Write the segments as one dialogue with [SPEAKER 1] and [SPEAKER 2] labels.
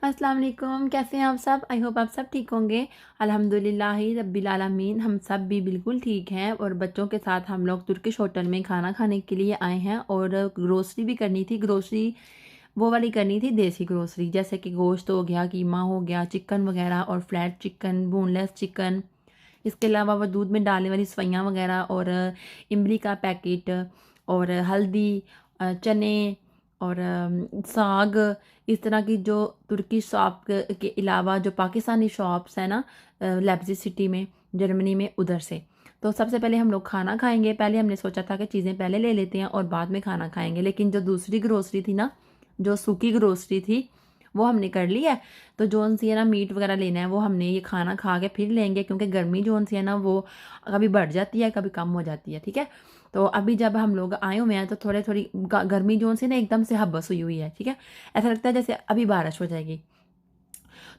[SPEAKER 1] अस्सलाम वालेकुम, कैसे हैं आप सब? आई होप आप सब ठीक होंगे। अल्हम्दुलिल्लाह रब्बिल आलमीन, हम सब भी बिल्कुल ठीक हैं। और बच्चों के साथ हम लोग तुर्किश होटल में खाना खाने के लिए आए हैं और ग्रोसरी भी करनी थी। ग्रोसरी वो वाली करनी थी, देसी ग्रोसरी, जैसे कि गोश्त हो गया, कीमा हो गया, चिकन वगैरह और फ्लैट चिकन, बोनलेस चिकन। इसके अलावा वो दूध में डालने वाली सवैयाँ वगैरह और इमली का पैकेट और हल्दी, चने और साग। इस तरह की जो तुर्की शॉप के अलावा जो पाकिस्तानी शॉप्स हैं ना, लेipzig सिटी में, जर्मनी में, उधर से। तो सबसे पहले हम लोग खाना खाएंगे। पहले हमने सोचा था कि चीज़ें पहले ले लेते हैं और बाद में खाना खाएंगे, लेकिन जो दूसरी ग्रोसरी थी ना, जो सूखी ग्रोसरी थी, वो हमने कर ली है। तो जोन सी है ना, मीट वगैरह लेना है, वो हमने ये खाना खा के फिर लेंगे, क्योंकि गर्मी जोन सी है ना, वो कभी बढ़ जाती है कभी कम हो जाती है। ठीक है, तो अभी जब हम लोग आए हुए हैं तो थोड़ी थोड़ी गर्मी जोन से ना एकदम से हब्बस हुई हुई है। ठीक है, ऐसा लगता है जैसे अभी बारिश हो जाएगी।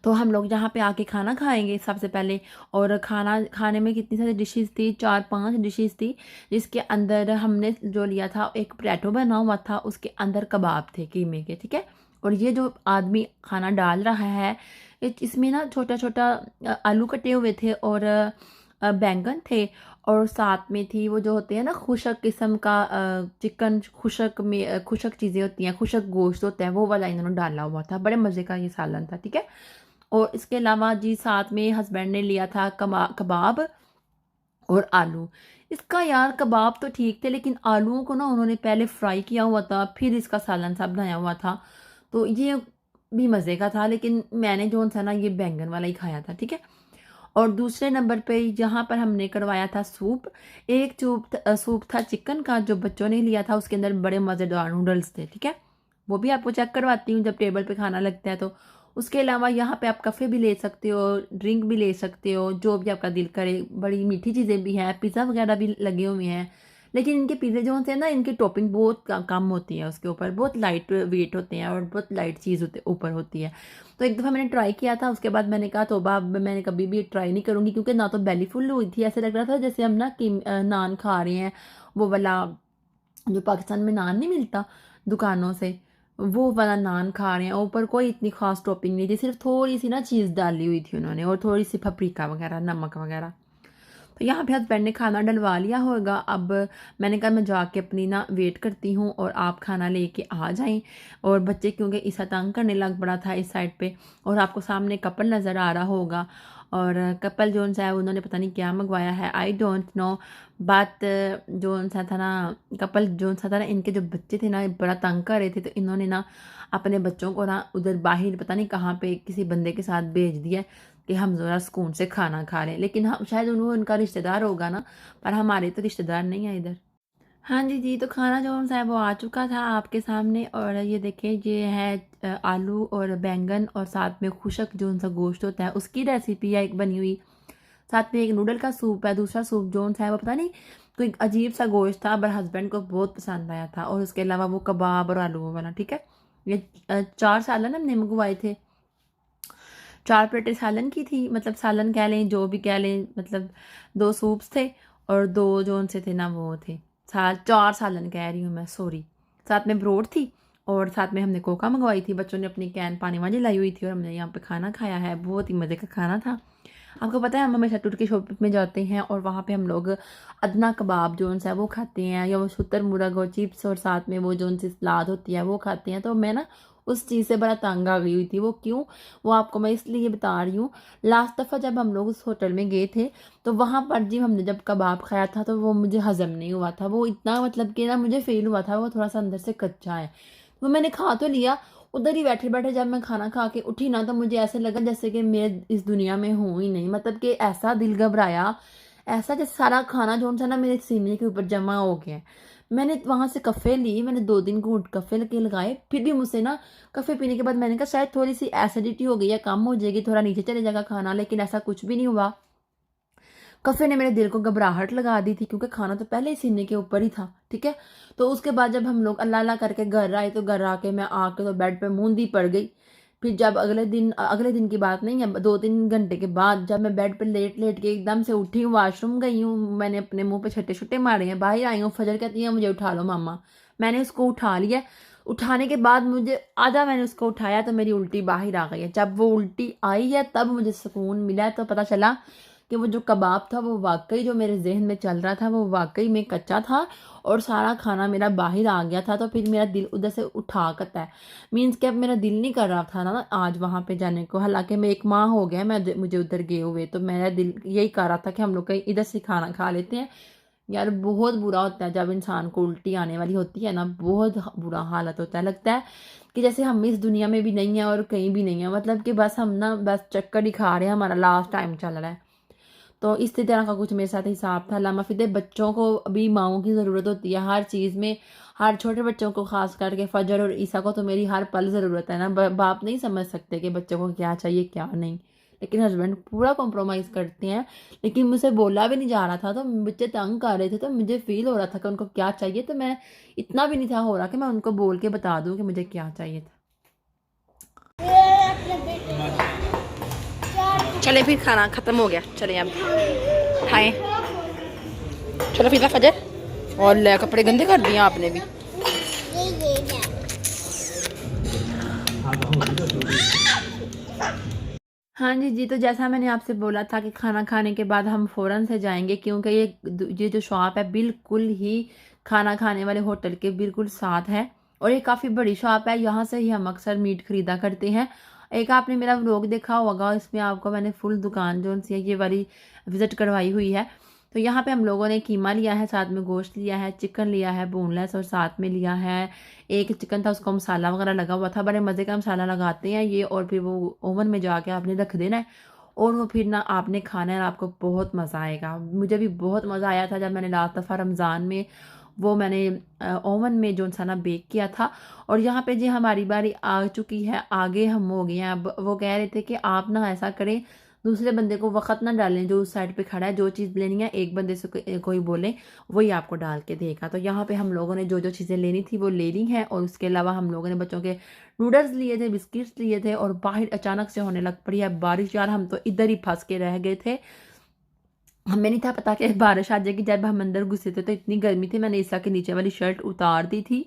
[SPEAKER 1] तो हम लोग यहाँ पे आके खाना खाएंगे सबसे पहले। और खाना खाने में कितनी सारी डिशेस थी, 4-5 डिशेस थी, जिसके अंदर हमने जो लिया था, एक पराठो बना हुआ था, उसके अंदर कबाब थे कीमे के। ठीक है, और ये जो आदमी खाना डाल रहा है, इसमें ना छोटा छोटा आलू कटे हुए थे और बैंगन थे। और साथ में थी वो जो होते हैं ना, खुशक किस्म का चिकन, खुशक में खुशक चीज़ें होती हैं, खुशक गोश्त होता है, वो वाला इन्होंने डाला हुआ था। बड़े मज़े का ये सालन था। ठीक है, और इसके अलावा जी साथ में हस्बैंड ने लिया था कबाब और आलू। इसका यार कबाब तो ठीक थे, लेकिन आलूओं को ना उन्होंने पहले फ्राई किया हुआ था, फिर इसका सालन सा बनाया हुआ था। तो ये भी मज़े का था, लेकिन मैंने जो था ना, ये बैंगन वाला ही खाया था। ठीक है, और दूसरे नंबर पे जहाँ पर हमने करवाया था सूप। एक सूप था चिकन का, जो बच्चों ने लिया था, उसके अंदर बड़े मज़ेदार नूडल्स थे। ठीक है, वो भी आपको चेक करवाती हूँ जब टेबल पे खाना लगता है तो। उसके अलावा यहाँ पे आप कफ़े भी ले सकते हो, ड्रिंक भी ले सकते हो, जो भी आपका दिल करे। बड़ी मीठी चीज़ें भी हैं, पिज़्ज़ा वगैरह भी लगे हुए हैं। लेकिन इनके पिज़्ज़े जो होते हैं ना, इनकी टॉपिंग बहुत कम होती है, उसके ऊपर बहुत लाइट वेट होते हैं और बहुत लाइट चीज़ ऊपर होती है। तो एक दफ़ा मैंने ट्राई किया था, उसके बाद मैंने कहा तौबा, अब मैंने कभी भी ट्राई नहीं करूँगी, क्योंकि ना तो बेली फुल हुई थी, ऐसे लग रहा था जैसे हम ना नान खा रहे हैं, वो वाला जो पाकिस्तान में नान नहीं मिलता दुकानों से, वो वाला नान खा रहे हैं। ऊपर कोई इतनी खास टॉपिंग नहीं थी, सिर्फ थोड़ी सी ना चीज़ डाली हुई थी उन्होंने, और थोड़ी सी पपरीका वगैरह, नमक वगैरह। तो यहाँ पे हस्बैंड ने खाना डलवा लिया होगा। अब मैंने कहा मैं जाके अपनी ना वेट करती हूँ और आप खाना लेके आ जाएं। और बच्चे क्योंकि इस तंग करने लग पड़ा था इस साइड पे। और आपको सामने कपल नज़र आ रहा होगा, और कपल जो है उन्होंने पता नहीं क्या मंगवाया है, आई डोंट नो। बात जो सा था ना, कपल जो सा था ना, इनके जो बच्चे थे ना, बड़ा तंग कर रहे थे, तो इन्होंने ना अपने बच्चों को ना उधर बाहर पता नहीं कहाँ पे किसी बंदे के साथ भेज दिया कि हम ज़रा सुकून से खाना खा लें। लेकिन हम शायद उन्होंने उनका रिश्तेदार होगा ना, पर हमारे तो रिश्तेदार नहीं है इधर। हाँ जी, जी, तो खाना जो सा है वो आ चुका था आपके सामने। और ये देखिए, ये है आलू और बैंगन, और साथ में खुशक जो सा गोश्त होता है, उसकी रेसिपी है एक बनी हुई। साथ में एक नूडल का सूप है, दूसरा सूप जो सा है वो पता नहीं कोई अजीब सा गोश्त था, पर हस्बैंड को बहुत पसंद आया था। और उसके अलावा वो कबाब और आलू वाला। ठीक है, ये 4 सालन हमने मंगवाए थे। 4 प्लेटें सालन की थी, मतलब सालन कह लें, जो भी कह लें, मतलब 2 सूप्स थे और 2 जो से थे ना वो थे 4 सालन कह रही हूँ मैं, सॉरी। साथ में ब्रोड थी और साथ में हमने कोका मंगवाई थी। बच्चों ने अपनी कैन पानी वाली लाई हुई थी और हमने यहाँ पे खाना खाया है। बहुत ही मज़े का खाना था। आपको पता है, हम हमेशा तुर्की शॉप में जाते हैं और वहाँ पे हम लोग अदना कबाब जो है वो खाते हैं, या वो शुतर मुर्ग और चिप्स, और साथ में वो जो सी सलाद होती है वो खाते हैं। तो मैं ना उस चीज़ से बड़ा तंग आ गई हुई थी। वो क्यों, वो आपको मैं इसलिए बता रही हूँ। लास्ट दफ़ा जब हम लोग उस होटल में गए थे, तो वहाँ पर जी हमने जब कबाब खाया था, तो वो मुझे हज़म नहीं हुआ था। वो इतना, मतलब कि ना, मुझे फ़ील हुआ था वो थोड़ा सा अंदर से कच्चा है। वो मैंने खा तो लिया, उधर ही बैठे बैठे जब मैं खाना खा के उठी ना, तो मुझे ऐसे लगा जैसे कि मैं इस दुनिया में हूँ ही नहीं। मतलब कि ऐसा दिल घबराया, ऐसा जैसे सारा खाना जो सा ना मेरे सीने के ऊपर जमा हो गया है। मैंने वहाँ से कफ़े ली, मैंने 2 दिन घूंट कफ़े लगे लगाए, फिर भी मुझसे ना, कफ़े पीने के बाद मैंने कहा शायद थोड़ी सी एसिडिटी हो गई है, कम हो जाएगी, थोड़ा नीचे चले जाएगा खाना, लेकिन ऐसा कुछ भी नहीं हुआ। कफ़े ने मेरे दिल को घबराहट लगा दी थी, क्योंकि खाना तो पहले ही सीने के ऊपर ही था। ठीक है, तो उसके बाद जब हम लोग अल्लाह अल्लाह करके घर आए, तो घर आके मैं आके तो बेड पे मूंदी पड़ गई। फिर जब अगले दिन की बात नहीं है, 2-3 घंटे के बाद जब मैं बेड पे लेट लेट के एकदम से उठी हूँ, वॉशरूम गई हूँ, मैंने अपने मुंह पे छट्टे छुट्टे मारे हैं, बाहर आई हूँ, फजर कहती है मुझे उठा लो मामा। मैंने उसको उठा लिया, उठाने के बाद मुझे आधा मैंने उसको उठाया तो मेरी उल्टी बाहर आ गई है। जब वो उल्टी आई है तब मुझे सुकून मिला है, तो पता चला कि वो जो कबाब था वो वाकई जो मेरे जहन में चल रहा था वो वाकई में कच्चा था और सारा खाना मेरा बाहर आ गया था। तो फिर मेरा दिल उधर से उठा करता है, मीन्स कि अब मेरा दिल नहीं कर रहा था ना आज वहाँ पे जाने को। हालांकि मैं 1 माह हो गया मैं मुझे उधर गए हुए, तो मेरा दिल यही कर रहा था कि हम लोग कहीं इधर से खाना खा लेते हैं। यार बहुत बुरा होता है जब इंसान को उल्टी आने वाली होती है ना, बहुत बुरा हालत होता है। लगता है कि जैसे हम इस दुनिया में भी नहीं है और कहीं भी नहीं है, मतलब कि बस हम ना बस चक्कर ही खा रहे हैं, हमारा लास्ट टाइम चल रहा है। तो इसी तरह का कुछ मेरे साथ हिसाब था। अल्लाह माफी दे, बच्चों को अभी माओं की ज़रूरत होती है हर चीज़ में, हर छोटे बच्चों को खास करके फजर और ईसा को तो मेरी हर पल ज़रूरत है ना। बाप नहीं समझ सकते कि बच्चों को क्या चाहिए क्या नहीं, लेकिन हस्बैंड पूरा कॉम्प्रोमाइज़ करते हैं। लेकिन मुझसे बोला भी नहीं जा रहा था, तो बच्चे तंग कर रहे थे, तो मुझे फील हो रहा था कि उनको क्या चाहिए, तो मैं इतना भी नहीं था हो रहा कि मैं उनको बोल के बता दूँ कि मुझे क्या चाहिए था। चले फिर खाना ख़त्म हो गया, चले अब खाएं। चलो फिर फजर, और ले कपड़े गंदे कर दिए आपने भी। हाँ जी जी, तो जैसा मैंने आपसे बोला था कि खाना खाने के बाद हम फ़ौरन से जाएंगे, क्योंकि ये जो शॉप है बिल्कुल ही खाना खाने वाले होटल के बिल्कुल साथ है और ये काफ़ी बड़ी शॉप है। यहाँ से ही हम अक्सर मीट ख़रीदा करते हैं। एक आपने मेरा व्लॉग देखा होगा, इसमें आपको मैंने फुल दुकान जो सी है ये वाली विज़िट करवाई हुई है। तो यहाँ पे हम लोगों ने कीमा लिया है, साथ में गोश्त लिया है, चिकन लिया है बोनलेस, और साथ में लिया है एक चिकन था उसको मसाला वगैरह लगा हुआ था, बड़े मज़े का मसाला लगाते हैं ये, और फिर वो ओवन में जाके आपने रख देना है और वो फिर ना आपने खाना है, आपको बहुत मज़ा आएगा। मुझे भी बहुत मज़ा आया था जब मैंने लास्ट दफ़ा रमज़ान में वो मैंने ओवन में जो सा ना बेक किया था। और यहाँ पे जी हमारी बारी आ चुकी है, आगे हम हो गए हैं। अब वो कह रहे थे कि आप ना ऐसा करें, दूसरे बंदे को वक़्त ना डालें, जो उस साइड पे खड़ा है जो चीज़ लेनी है एक बंदे से कोई बोले वही आपको डाल के देगा। तो यहाँ पे हम लोगों ने जो जो चीज़ें लेनी थी वो ले ली हैं, और उसके अलावा हम लोगों ने बच्चों के नूडल्स लिए थे, बिस्किट्स लिए थे, और बाहर अचानक से होने लग पड़ी है बारिश। यार हम तो इधर ही फंस के रह गए थे, हमें नहीं था पता कि बारिश आ जाएगी। जब हम अंदर घुसे थे तो इतनी गर्मी थी, मैंने ईसा के नीचे वाली शर्ट उतार दी थी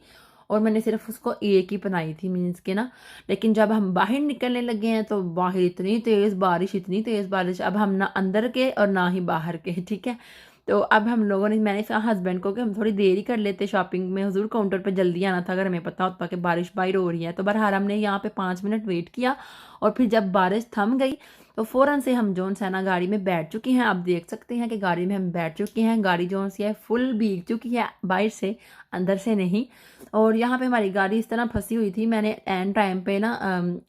[SPEAKER 1] और मैंने सिर्फ उसको एक ही पहनाई थी, मीन्स के ना। लेकिन जब हम बाहर निकलने लगे हैं तो बाहर इतनी तेज़ बारिश, इतनी तेज़ बारिश, अब हम ना अंदर के और ना ही बाहर के, ठीक है। तो अब हम लोगों ने, मैंने कहा हस्बैंड को कि हम थोड़ी देर ही कर लेते शॉपिंग में, हुजूर काउंटर पर जल्दी आना था अगर हमें पता होता कि बारिश बाहर हो रही है। तो बहरहाल हमने यहाँ पे 5 मिनट वेट किया और फिर जब बारिश थम गई तो फ़ौरन से हम जोन है ना गाड़ी में बैठ चुके हैं। आप देख सकते हैं कि गाड़ी में हम बैठ चुके हैं। गाड़ी जोन सी है फुल भीग चुकी है, बाहर से, अंदर से नहीं। और यहाँ पे हमारी गाड़ी इस तरह फंसी हुई थी, मैंने एंड टाइम पे ना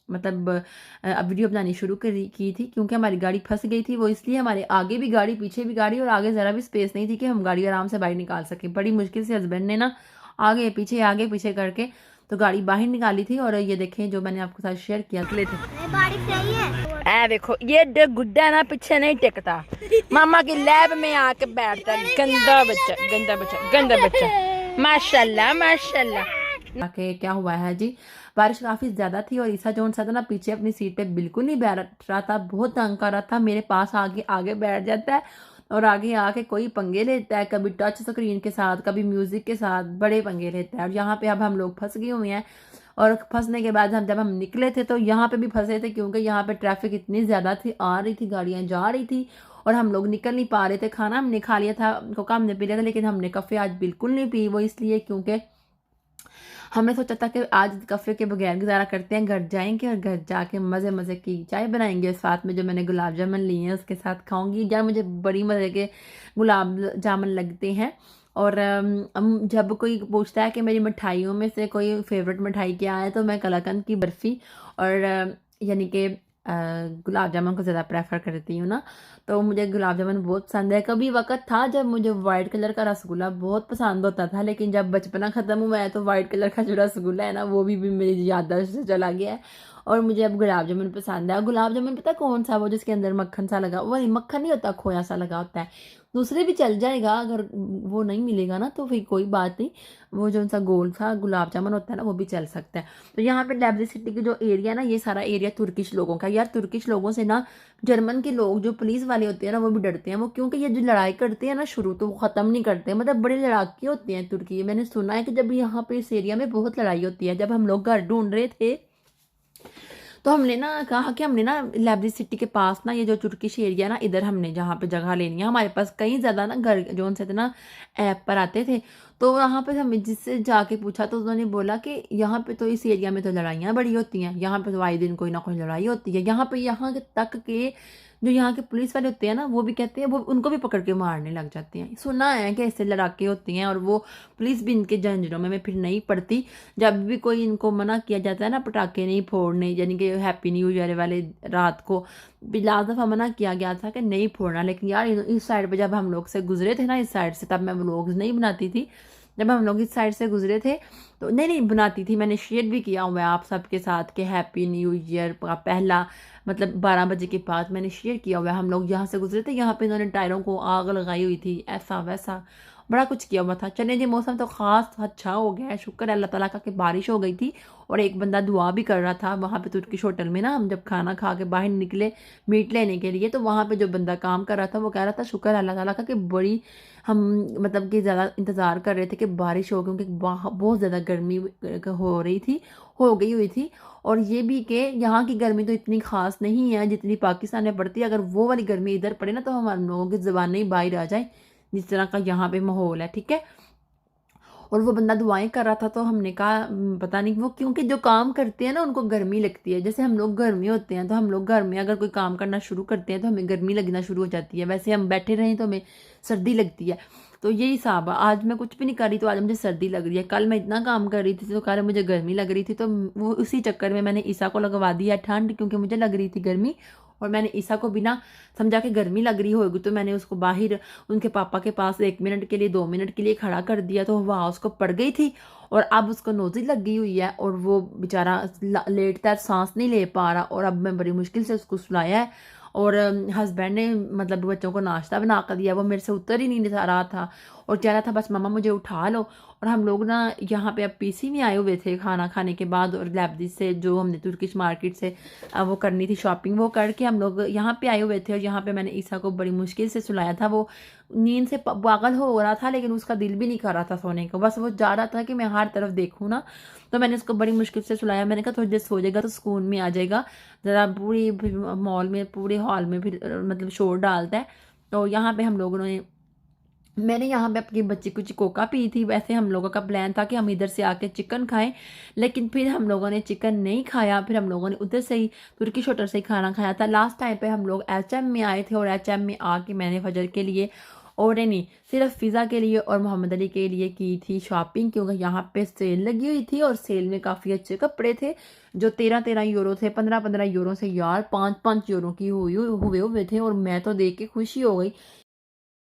[SPEAKER 1] मतलब अब वीडियो बनानी शुरू की थी क्योंकि हमारी गाड़ी फंस गई थी। वो इसलिए हमारे आगे भी गाड़ी पीछे भी गाड़ी, और आगे ज़रा भी स्पेस नहीं थी कि हम गाड़ी आराम से बाहर निकाल सकें। बड़ी मुश्किल से हस्बैंड ने ना आगे पीछे करके तो गाड़ी बाहर निकाली थी। और ये देखें जो मैंने आपके साथ शेयर किया थे। ऐ देखो ये गुड्डा ना पीछे नहीं टिकता, मामा की लैब में आके बैठता, गंदा बच्चा गंदा बच्चा गंदा बच्चा। माशाल्लाह माशाल्लाह। आके क्या हुआ है जी, बारिश काफ़ी ज़्यादा थी और ईसा जोन सा था ना पीछे अपनी सीट पे बिल्कुल नहीं बैठ रहा था, बहुत तंग कर रहा था। मेरे पास आगे आगे बैठ जाता है और आगे आके कोई पंगे लेता है, कभी टच स्क्रीन के साथ, कभी म्यूज़िक के साथ, बड़े पंगे लेता है। और यहाँ पे अब हम लोग फंस गए हुए हैं। और फंसने के बाद जब हम निकले थे तो यहाँ पे भी फंसे थे क्योंकि यहाँ पे ट्रैफिक इतनी ज़्यादा थी, आ रही थी गाड़ियाँ जा रही थी और हम लोग निकल नहीं पा रहे थे। खाना हमने खा लिया था, कोका हमने पी लिया था, लेकिन हमने कफ़े आज बिल्कुल नहीं पी। वो इसलिए क्योंकि हमने सोचा था कि आज कफ़े के बगैर गुजारा करते हैं, घर जाएंगे और घर जाके मज़े मज़े की चाय बनाएंगे, साथ में जो मैंने गुलाब जामुन लिए हैं उसके साथ खाऊंगी। यार मुझे बड़ी मज़े के गुलाब जामुन लगते हैं। और जब कोई पूछता है कि मेरी मिठाइयों में से कोई फेवरेट मिठाई क्या है तो मैं कलाकंद की बर्फ़ी और यानी कि गुलाब जामुन को ज़्यादा प्रेफर करती हूँ ना। तो मुझे गुलाब जामुन बहुत पसंद है। कभी वक्त था जब मुझे वाइट कलर का रसगुल्ला बहुत पसंद होता था, लेकिन जब बचपना ख़त्म हुआ है तो वाइट कलर का जो रसगुल्ला है ना वो भी मेरी याददाश्त से चला गया है। और मुझे अब गुलाब जामुन पसंद है। और गुलाब जामुन पता है कौन सा, वो जिसके अंदर मक्खन सा लगा, वो मक्खन नहीं होता, खोया सा लगा होता है। दूसरे भी चल जाएगा, अगर वो नहीं मिलेगा ना तो फिर कोई बात नहीं, वो जो सा गोल सा गुलाब जामुन होता है ना वो भी चल सकता है। तो यहाँ पे लेबरिज सिटी की जो एरिया है ना, ये सारा एरिया तुर्किश लोगों का। यार तुर्किश लोगों से ना जर्मन के लोग जो पुलिस वाले होते हैं ना वो भी डरते हैं। वो क्योंकि ये जो लड़ाई करते हैं ना शुरू, तो वो ख़त्म नहीं करते हैं, मतलब बड़े लड़ाके होते हैं तुर्की। मैंने सुना है कि जब यहाँ पे इस एरिया में बहुत लड़ाई होती है। जब हम लोग घर ढूंढ रहे थे तो हमने ना कहा कि हमने ना लेबरिज सिटी के पास ना ये जो तुर्किश एरिया ना, इधर हमने जहाँ पे जगह लेनी है, हमारे पास कई ज़्यादा ना घर जो उनसे थे ना ऐप पर आते थे। तो वहाँ पे हमें जिससे जाके पूछा तो उन्होंने बोला कि यहाँ पे तो इस एरिया में तो लड़ाइयाँ बड़ी होती हैं, यहाँ पे तो आए दिन कोई ना कोई लड़ाई होती है। यहाँ पे यहाँ के तक के जो यहाँ के पुलिस वाले होते हैं ना वो भी कहते हैं, वो उनको भी पकड़ के मारने लग जाते हैं। सुना है कि ऐसे लड़ाके होते हैं, और वो पुलिस भी इनके झंझटों में फिर नहीं पड़ती। जब भी कोई इनको मना किया जाता है ना पटाखे नहीं फोड़ने, यानी कि हैप्पी न्यू ईयर वाले रात को लास्ट दफ़ा मना किया गया था कि नहीं फोड़ना, लेकिन यार इस साइड पे जब हम लोग से गुजरे थे ना, इस साइड से, तब मैं व्लॉग्स नहीं बनाती थी। जब हम लोग इस साइड से गुजरे थे तो नहीं बनाती थी, मैंने शेयर भी किया हुआ है आप सबके साथ कि हैप्पी न्यू ईयर का पहला मतलब 12 बजे के बाद मैंने शेयर किया हुआ है। हम लोग यहाँ से गुजरे थे, यहाँ पे इन्होंने टायरों को आग लगाई हुई थी, ऐसा वैसा बड़ा कुछ किया हुआ था। चले जी, मौसम तो ख़ास अच्छा हो गया है, शुक्र है अल्लाह ताला का कि बारिश हो गई थी। और एक बंदा दुआ भी कर रहा था वहाँ पे तुर्किश होटल में ना। हम जब खाना खा के बाहर निकले मीट लेने के लिए, तो वहाँ पे जो बंदा काम कर रहा था वो कह रहा था शुक्र है अल्लाह ताला का कि बड़ी हम मतलब कि ज़्यादा इंतज़ार कर रहे थे कि बारिश हो, क्योंकि बहुत ज़्यादा गर्मी हो रही थी, हो गई हुई थी। और ये भी कि यहाँ की गर्मी तो इतनी ख़ास नहीं है जितनी पाकिस्तान में पड़ती है। अगर वो वाली गर्मी इधर पड़े ना तो हम लोगों की ज़बान नहीं बाहर आ जाए, जिस तरह का यहाँ पे माहौल है, ठीक है। और वो बंदा दुआएं कर रहा था, तो हमने कहा पता नहीं वो, क्योंकि जो काम करते हैं ना उनको गर्मी लगती है। जैसे हम लोग गर्मी होते हैं तो हम लोग घर में अगर कोई काम करना शुरू करते हैं तो हमें गर्मी लगना शुरू हो जाती है, वैसे हम बैठे रहें तो हमें सर्दी लगती है। तो यही हिसाब है, आज मैं कुछ भी नहीं कर रही तो आज मुझे सर्दी लग रही है। कल मैं इतना काम कर रही थी तो कल मुझे गर्मी लग रही थी, तो वो उसी चक्कर में मैंने ईसा को लगवा दिया ठंड, क्योंकि मुझे लग रही थी गर्मी। और मैंने ईसा को बिना समझा के गर्मी लग रही होगी तो मैंने उसको बाहर उनके पापा के पास 1 मिनट के लिए 2 मिनट के लिए खड़ा कर दिया, तो वहाँ उसको पड़ गई थी और अब उसको नोज़ी लगी हुई है और वो बेचारा लेटता है, सांस नहीं ले पा रहा। और अब मैं बड़ी मुश्किल से उसको सुलाया है। और हस्बैंड ने मतलब बच्चों को नाश्ता बना कर दिया, वो मेरे से उतर ही नहीं रहा था और कह रहा था बस मम्मा मुझे उठा लो। और हम लोग ना यहाँ पे अब पीसी में आए हुए थे खाना खाने के बाद, और लेबरिज से जो हमने तुर्किश मार्केट से वो करनी थी शॉपिंग, वो करके हम लोग यहाँ पे आए हुए थे। और यहाँ पे मैंने ईसा को बड़ी मुश्किल से सुलाया था, वो नींद से पागल हो रहा था लेकिन उसका दिल भी नहीं कर रहा था सोने को, बस वो जा रहा था कि मैं हर तरफ देखूँ ना। तो मैंने उसको बड़ी मुश्किल से सुलाया, मैंने कहा थोड़ी देर सो जाएगा तो सुकून में आ जाएगा, ज़रा पूरी मॉल में पूरे हॉल में फिर मतलब शोर डालता है। तो यहाँ पे हम लोगों ने मैंने यहाँ पे अपनी बच्ची को चिकोका पी थी। वैसे हम लोगों का प्लान था कि हम इधर से आके चिकन खाएं, लेकिन फिर हम लोगों ने चिकन नहीं खाया, फिर हम लोगों ने उधर से ही तुर्किश होटल से ही खाना खाया था। लास्ट टाइम पे हम लोग एचएम में आए थे और एचएम में आके मैंने फजर के लिए और नहीं सिर्फ फ़िज़ा के लिए और मोहम्मद अली के लिए की थी शॉपिंग, क्योंकि यहाँ पे सेल लगी हुई थी और सेल में काफ़ी अच्छे कपड़े थे जो 13-13 यूरो थे, 15-15 यूरो से यार 5-5 यूरो की हुए हुए थे। और मैं तो देख के खुशी हो गई